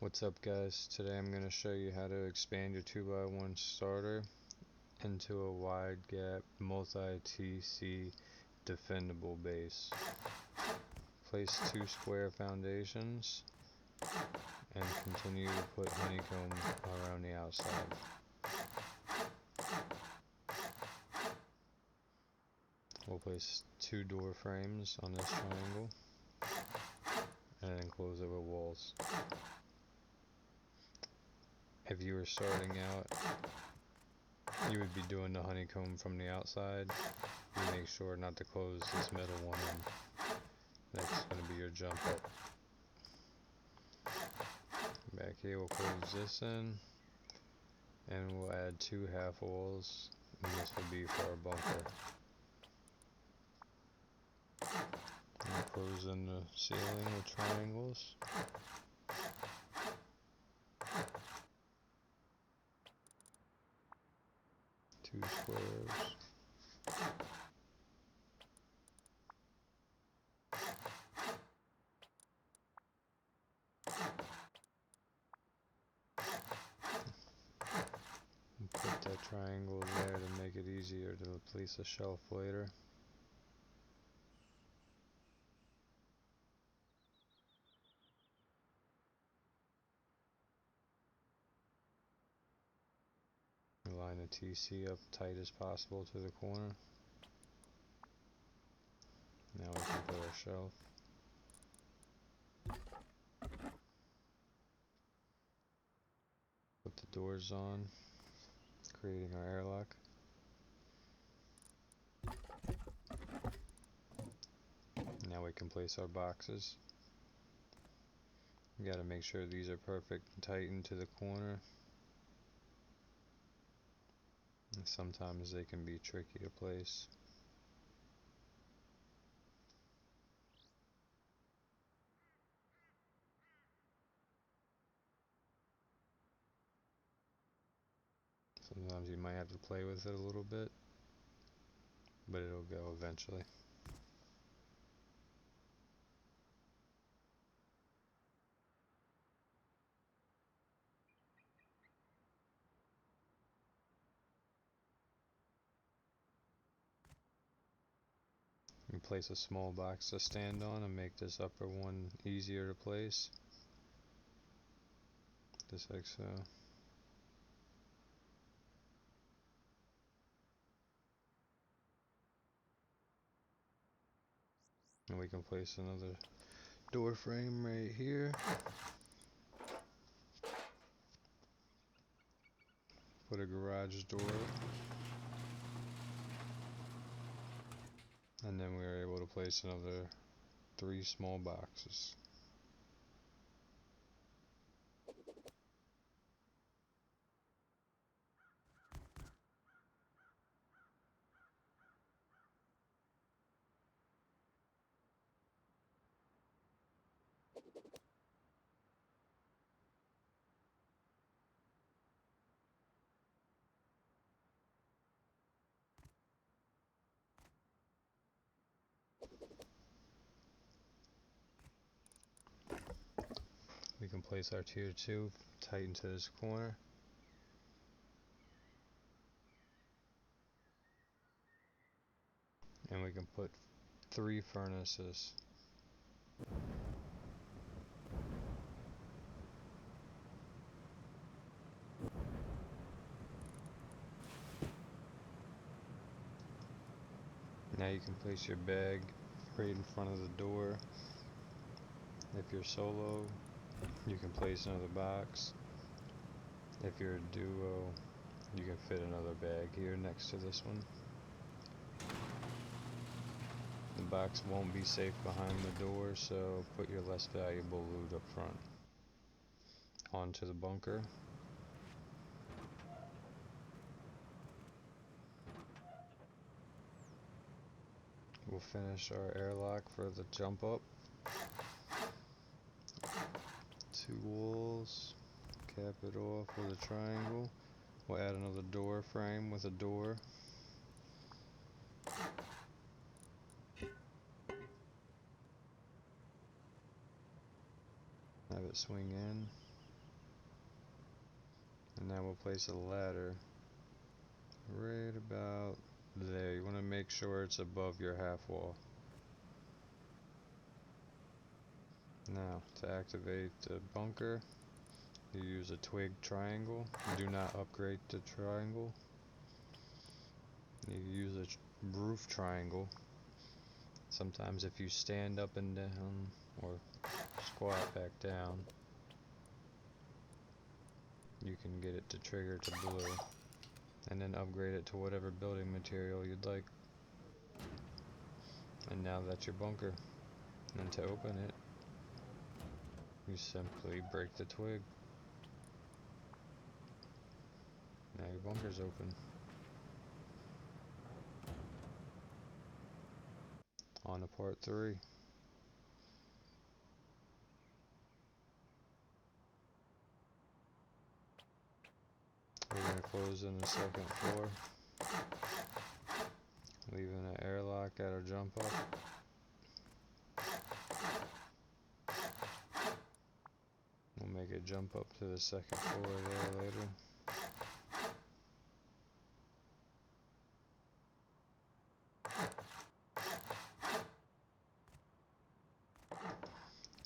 What's up guys, today I'm going to show you how to expand your 2x1 starter into a wide gap multi-TC defendable base. Place 2 square foundations and continue to put honeycomb around the outside. We'll place 2 door frames on this triangle and then close it with walls. If you were starting out, you would be doing the honeycomb from the outside. You make sure not to close this middle one in. That's going to be your jump up. Back here we'll close this in, and we'll add 2 half walls, and this will be for our bunker. We'll close in the ceiling with triangles. Two squares. And put that triangle there to make it easier to place a shelf later. Line the TC up tight as possible to the corner. Now we can put our shelf. Put the doors on, creating our airlock. Now we can place our boxes. We gotta make sure these are perfect and tight into the corner. And sometimes they can be tricky to place. Sometimes you might have to play with it a little bit, but it'll go eventually. You place a small box to stand on and make this upper one easier to place. Just like so. And we can place another door frame right here. Put a garage door. And then we are able to place another 3 small boxes. We can place our tier 2 tight into this corner. And we can put 3 furnaces. Now you can place your bag right in front of the door. If you're solo, you can place another box. If you're a duo, you can fit another bag here next to this one. The box won't be safe behind the door, so put your less valuable loot up front. Onto the bunker. We'll finish our airlock for the jump up. 2 walls. Cap it off with a triangle. We'll add another door frame with a door. Have it swing in. And now we'll place a ladder right about there. You want to make sure it's above your half wall. Now, to activate the bunker, you use a twig triangle. Do not upgrade the triangle. You use a roof triangle. Sometimes if you stand up and down or squat back down, you can get it to trigger to blue, and then upgrade it to whatever building material you'd like. And now that's your bunker. And to open it, you simply break the twig. Now your bunker's open. On to part 3. We're going to close in the second floor, leaving an airlock at our jump up. We'll make it jump up to the second floor there later.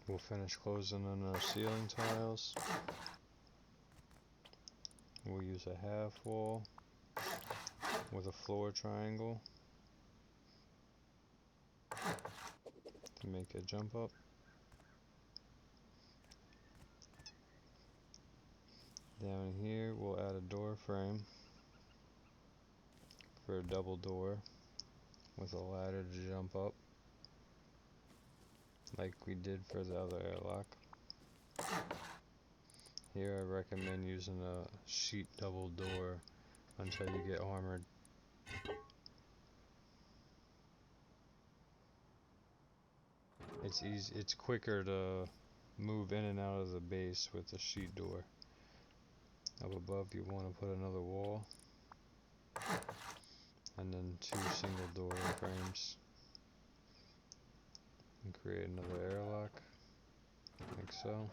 We'll finish closing on our ceiling tiles. We'll use a half wall with a floor triangle to make a jump up. Down here we'll add a door frame for a double door with a ladder to jump up, like we did for the other airlock. Here I recommend using a sheet double door until you get armored. It's quicker to move in and out of the base with a sheet door. Up above you want to put another wall, and then 2 single door frames, and create another airlock, like so.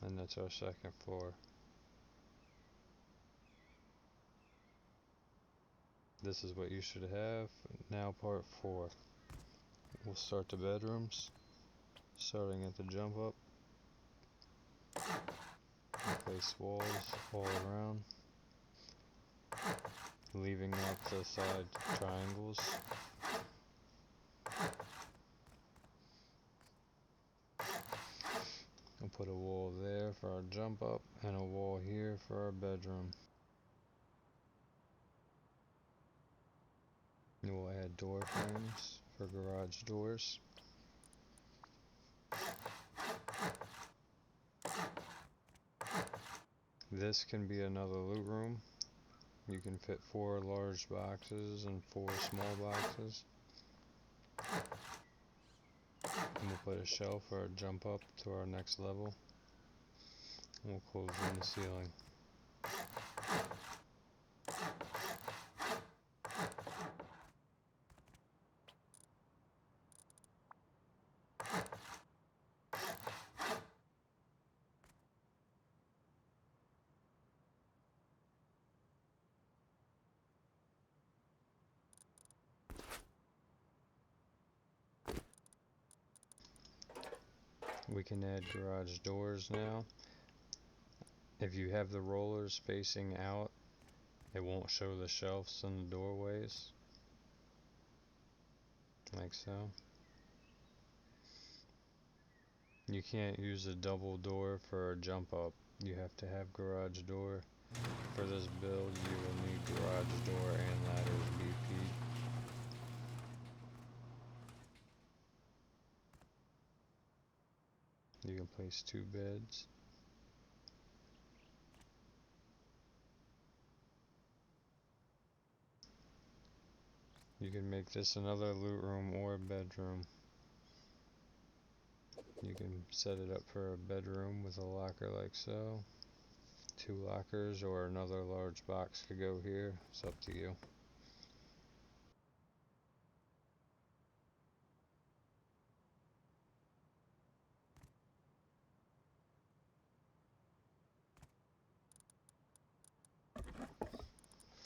And that's our second floor. This is what you should have. Now part 4. We'll start the bedrooms, starting at the jump up. Place walls all around, leaving out the side triangles. We'll put a wall there for our jump up and a wall here for our bedroom. And we'll add door frames for garage doors. This can be another loot room. You can fit 4 large boxes and 4 small boxes. And we'll put a shelf for our jump up to our next level. And we'll close in the ceiling. We can add garage doors now. If you have the rollers facing out, it won't show the shelves in the doorways, like so. You can't use a double door for a jump up. You have to have garage door. For this build, you will need garage door and ladders BP. You can place 2 beds. You can make this another loot room or a bedroom. You can set it up for a bedroom with a locker like so. 2 lockers or another large box could go here. It's up to you.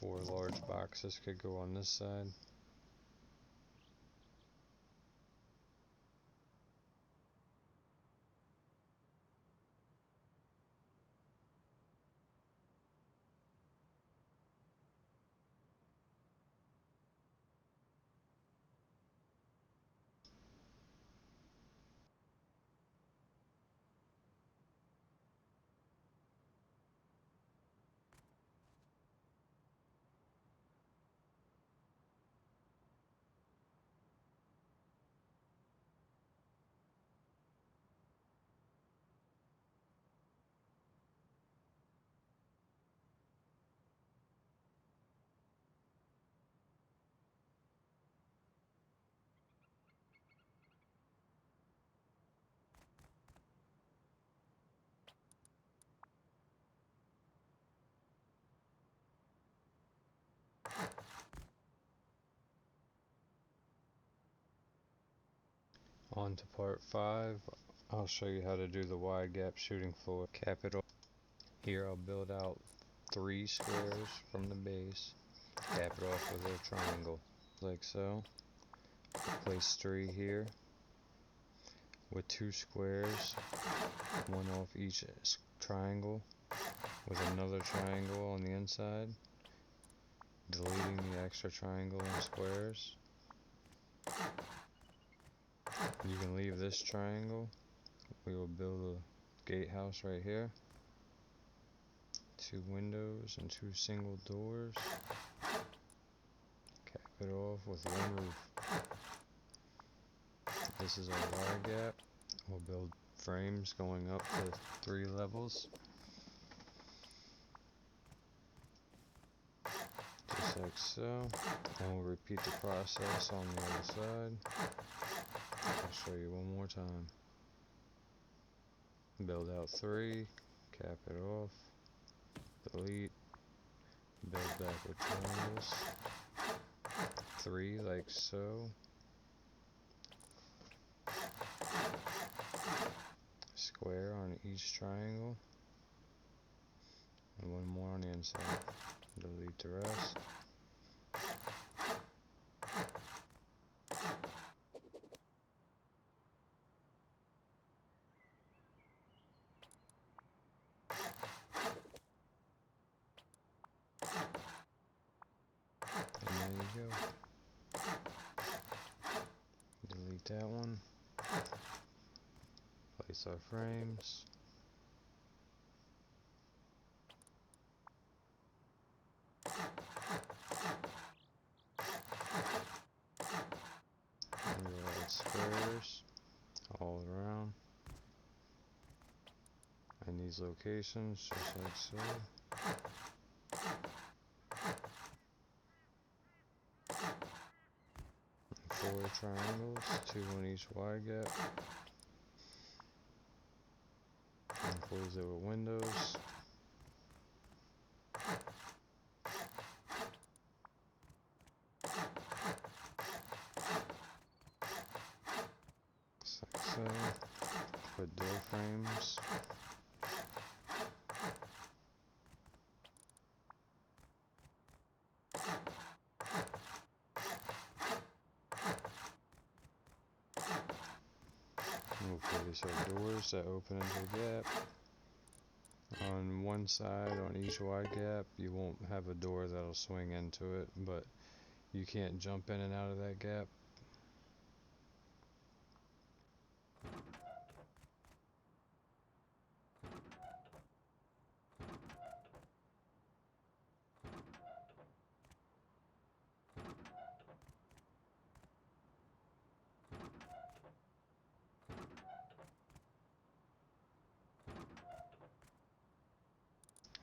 4 large boxes could go on this side. On to part 5. I'll show you how to do the wide gap shooting floor. Cap it off. Here I'll build out 3 squares from the base. Cap it off with a triangle, like so. Place 3 here with 2 squares, one off each triangle, with another triangle on the inside, deleting the extra triangle and squares. You can leave this triangle. We will build a gatehouse right here. 2 windows and 2 single doors. Cap it off with 1 roof. This is our wide gap. We'll build frames going up to 3 levels. Just like so. And we'll repeat the process on the other side. I'll show you one more time. Build out 3, cap it off, delete, build back with triangles, 3 like so, square on each triangle, and 1 more on the inside. Delete the rest. And there you go. Delete that one. Place our frames. And we'll add squares all around. In these locations, just like so. 4 triangles, 2 on each wide gap. And close it with windows. Just like so. Put door frames. We'll place our doors that open into the gap. On one side, on each wide gap, you won't have a door that'll swing into it, but you can't jump in and out of that gap.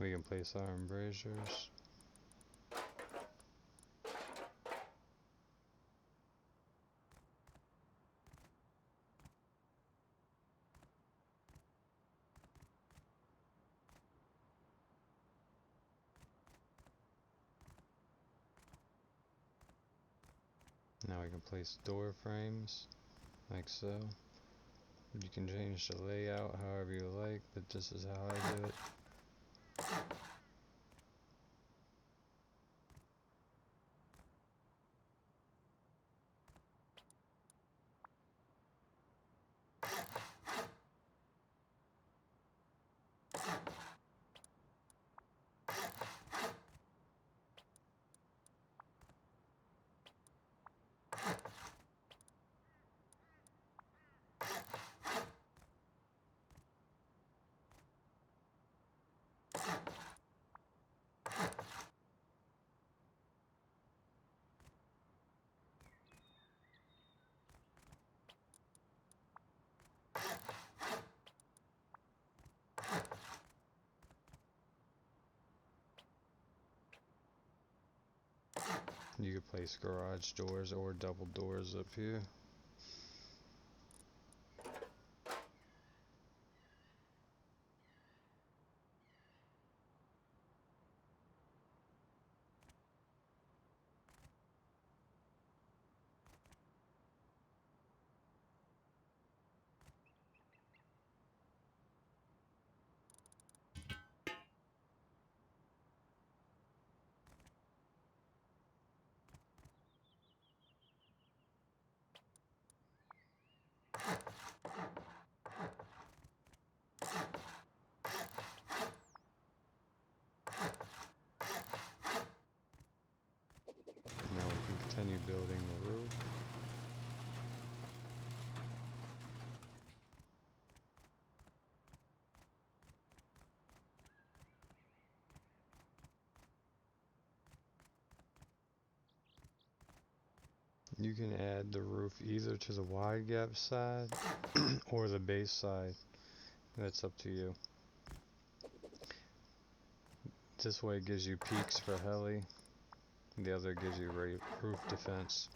We can place our embrasures. Now we can place door frames, like so. You can change the layout however you like, but this is how I do it. You could place garage doors or double doors up here. Now we can continue building the roof. You can add the roof either to the wide gap side or the base side. That's up to you. This way it gives you peaks for heli. The other gives you roof defense.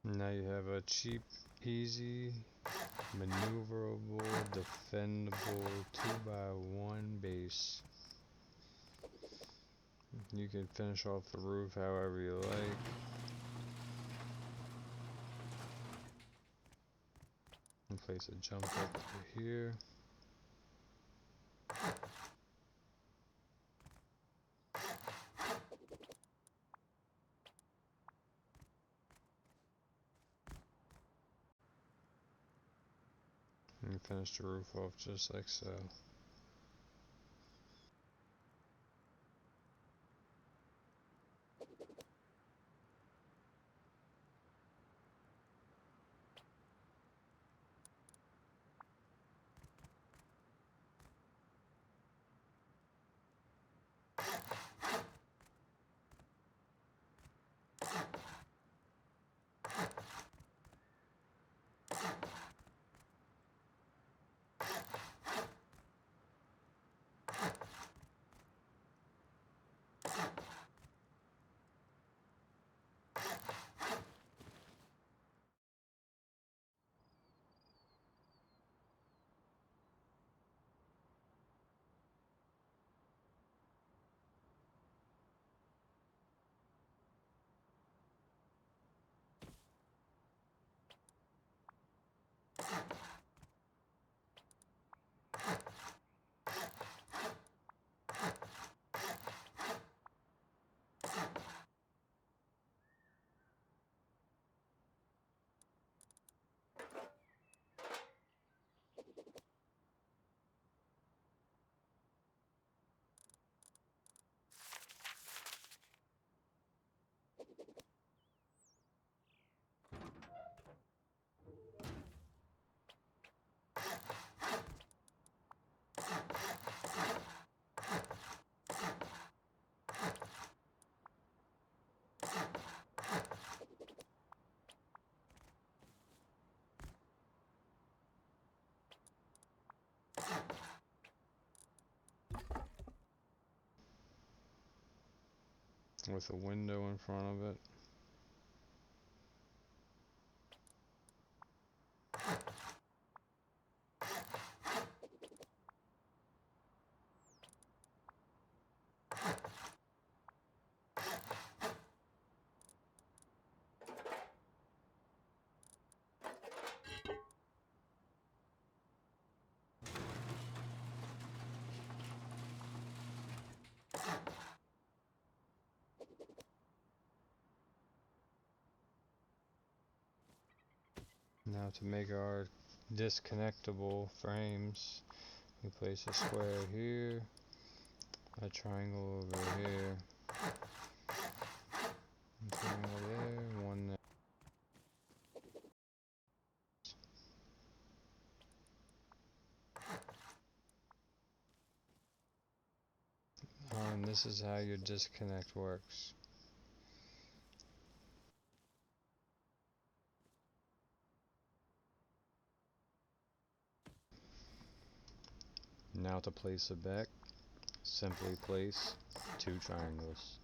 Now you have a cheap, easy, maneuverable, defendable 2x1 base. You can finish off the roof however you like. And place a jump up to here. And finish the roof off just like so. With a window in front of it. Now to make our disconnectable frames, we place a square here, a triangle over here, a triangle there, one there. On this is how your disconnect works. Now to place it back, simply place 2 triangles.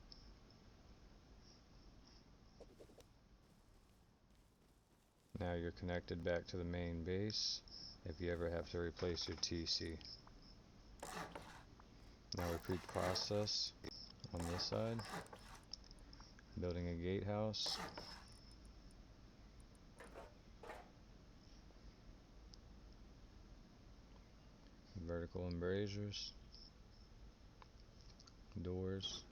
Now you're connected back to the main base if you ever have to replace your TC. Now repeat the process on this side, building a gatehouse. Vertical embrasures, doors,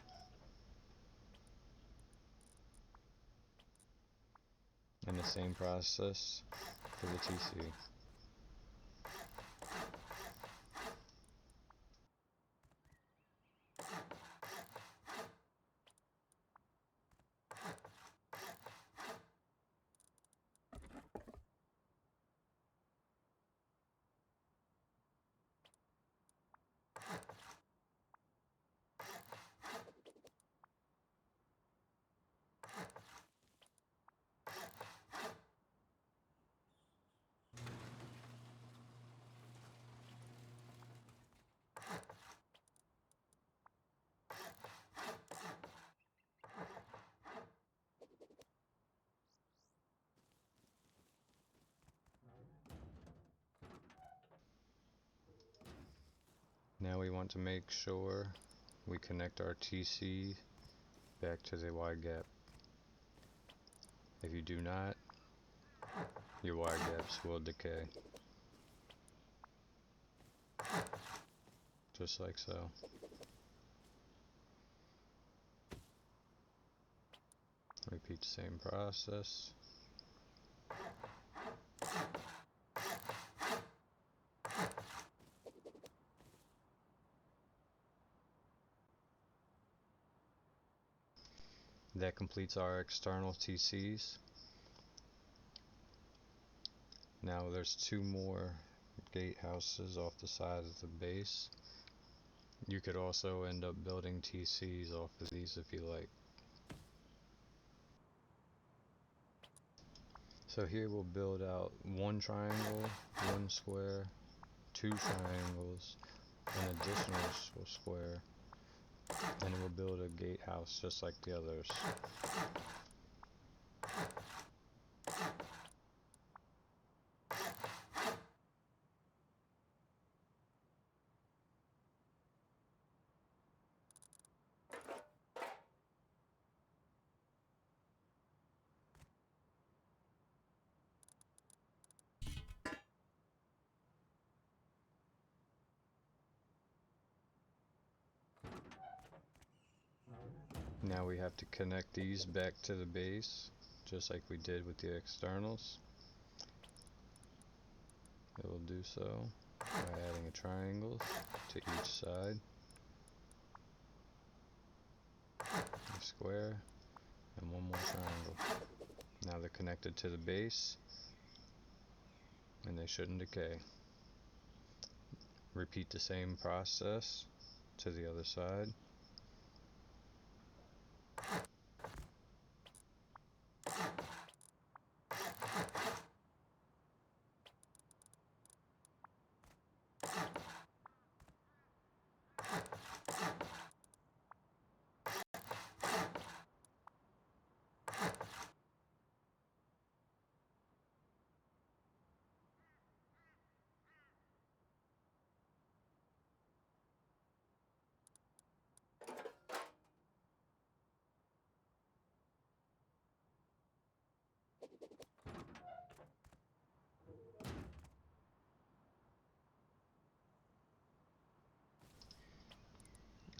and the same process for the TC. Now we want to make sure we connect our TC back to the wide gap. If you do not, your wide gaps will decay. Just like so. Repeat the same process. That completes our external TCs. Now there's 2 more gatehouses off the side of the base. You could also end up building TCs off of these if you like. So here we'll build out 1 triangle, 1 square, 2 triangles, an additional square, and we'll build a gatehouse just like the others. Now we have to connect these back to the base, just like we did with the externals. It will do so by adding a triangle to each side, a square, and 1 more triangle. Now they're connected to the base, and they shouldn't decay. Repeat the same process to the other side.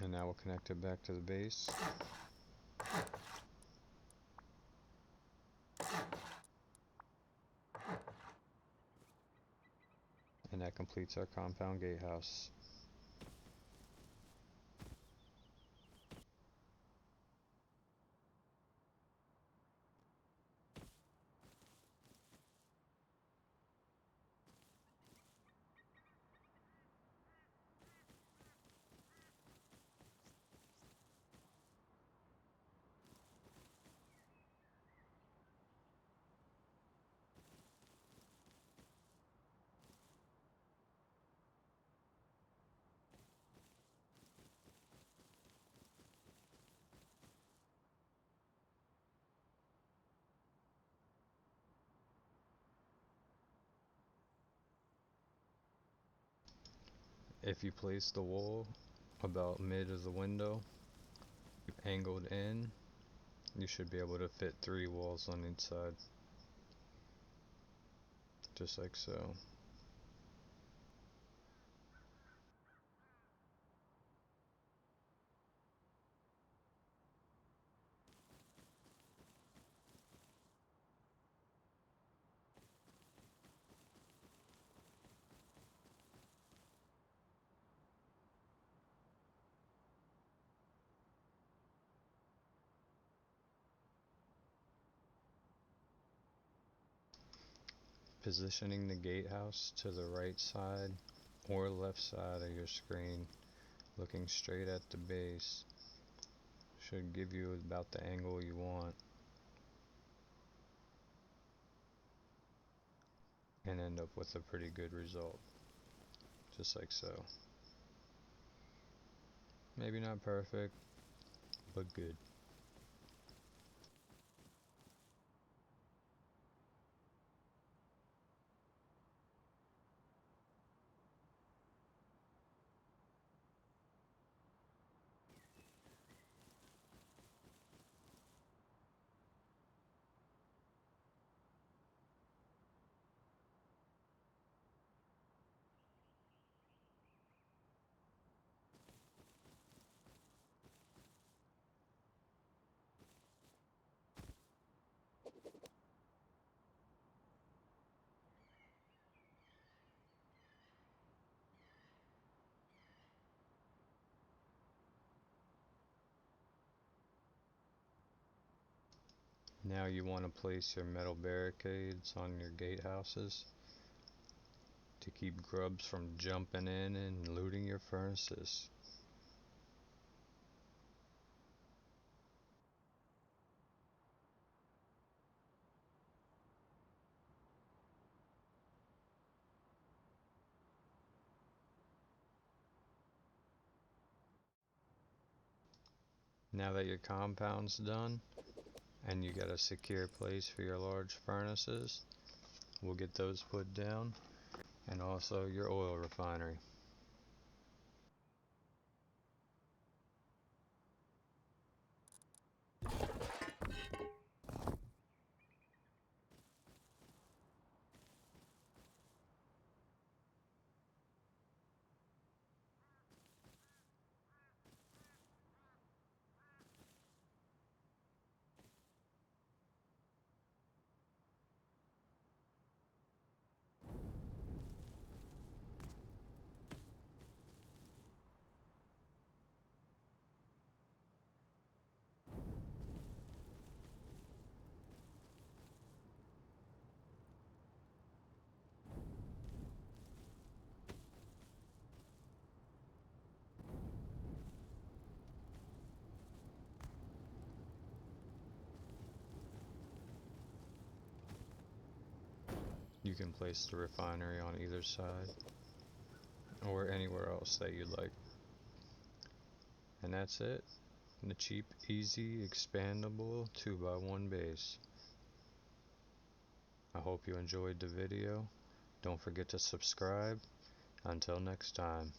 And now we'll connect it back to the base. And that completes our compound gatehouse. If you place the wall about mid of the window, angled in, you should be able to fit 3 walls on each side. Just like so. Positioning the gatehouse to the right side or left side of your screen, looking straight at the base, should give you about the angle you want and end up with a pretty good result. Just like so. Maybe not perfect, but good. Now you want to place your metal barricades on your gatehouses to keep grubs from jumping in and looting your furnaces. Now that your compound's done and you got a secure place for your large furnaces, we'll get those put down, and also your oil refinery. You can place the refinery on either side or anywhere else that you'd like. And that's it. The cheap, easy, expandable 2x1 base. I hope you enjoyed the video. Don't forget to subscribe. Until next time.